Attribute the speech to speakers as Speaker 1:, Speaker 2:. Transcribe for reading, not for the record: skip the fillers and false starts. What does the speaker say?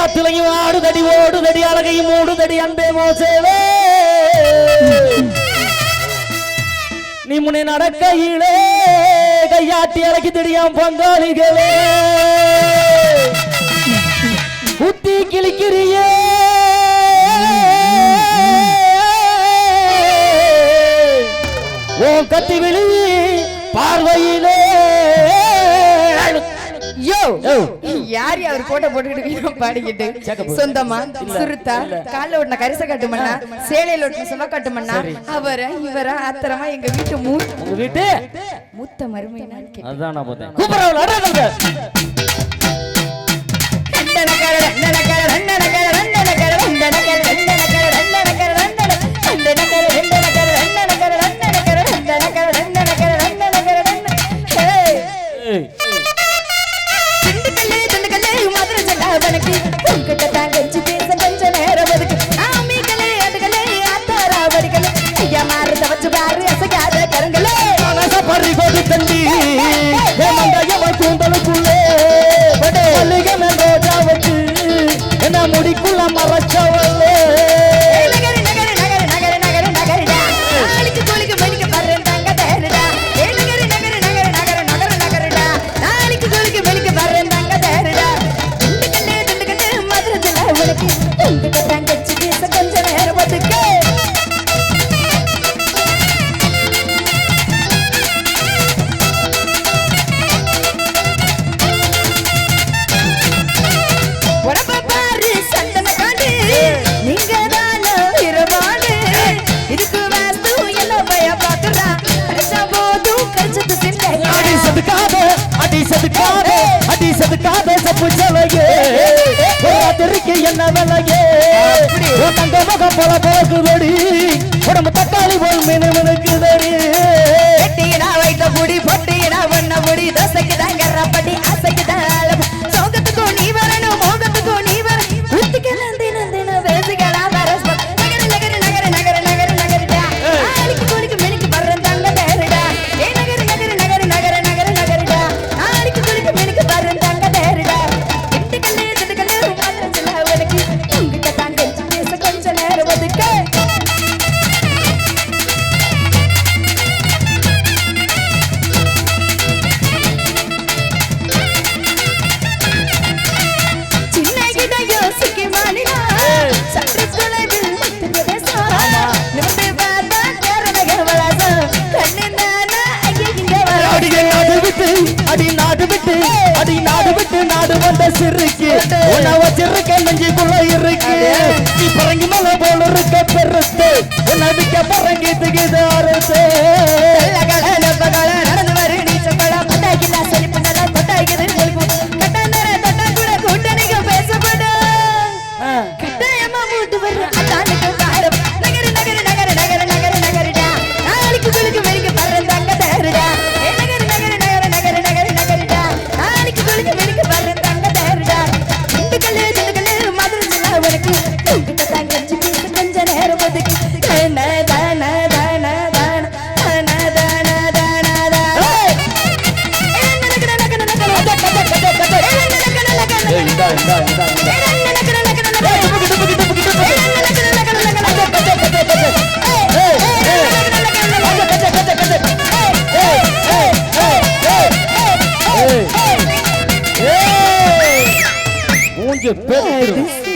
Speaker 1: ஆத்துலையும் ஆடுதடி ஓடுதடி அழகையும் ஓடுதடி அன்பே மோசேவே நீ முன்னே நடக்கையிலே கையாட்டி அழகி தெரியாம பங்காளிகளே குத்தி கிழிக்கிறியே ஓ கத்தி விழி பார்வையிலே
Speaker 2: யார் அவர் போட்டோ போட்டுக்கிட்டு பாடிக்கிட்டு சொந்தமா சுருத்தா கால ஓட்டின கரிச கட்டுமண்ணா சேலையில ஓட்டின சும கட்டுமண்ணா அவரை இவரா ஆத்திரமா எங்க வீட்டு
Speaker 1: உங்க வீட்டு
Speaker 2: மூத்த மருமையினா
Speaker 1: அதான் நான் பார்த்தேன் கூப்பிடுறவங்க முடிக்குள்ள மறைச்சவளே என்ன விலையே தங்க முகம் போல போக்குதடி உடம்பு தக்காளி போல் மினுமினுக்குதடி
Speaker 2: வைத்த புடி பொட்டினா ஒன்ன புடி தோசைக்கு தான் கரப்படி ஆசைக்கு தான் சோகத்துக்கும் நீ வரணும் மோகத்துக்கும் நீ வர உத்திக்க நந்தி நந்தின வேசிகளா வரஸ் நகர நகர நகர நகர நகர நகரடா ஆளுக்கு குளிக்கு மினுக்கு பறந்தாங்க தேரடா ஏ நகர நகர நகர நகர நகர நகரடா ஆளுக்கு குளிக்கு மினுக்கு பறந்தாங்க தேரடா இட்டுக்கல்லே திட்டுக்கல்லே மாத்திரச்சல அவனுக்கு உங்கிட்ட தான் கெஞ்சி பேச கொஞ்ச நேரம் ஒதுக்க
Speaker 1: நாடு வந்த சிறுக்கு உணவ சிறுக்க நெஞ்சுக்குள்ள இருக்கு நீ பறங்கி மலை போல இருக்க பெருத்து உன்னை விக்க பறங்கி திகிது அறுத்து
Speaker 2: நடந்து வரு நீ சொக்கலா பட்டாக்கிலா செழிப்பு நல்லா கொட்டாய்க்குது கட்டாந்தர தொட்டா கூட கூட்டணிக்கு பேசப்படும் கட்டாயமா மூட்டு வர்ற அதானுக்கு பாடம் நகர நகர நகர நகர நகர நகரடா நாளைக்கு குளிக்கு வெளிக்கு பறந்தாங்க தேருடா நகர நகர நகர நகர நகர நகரடா நாளைக்கு குளிக்கு வெளிக்கு பறந்தாங்க தேருடா திண்டுக்கல்லு மதுரை ஜில்லா உனக்கு உங்கிட்ட தான் கஞ்சி பேச கொஞ்ச நேரம் ஒதுக்கு
Speaker 1: மூஞ்ச பேரு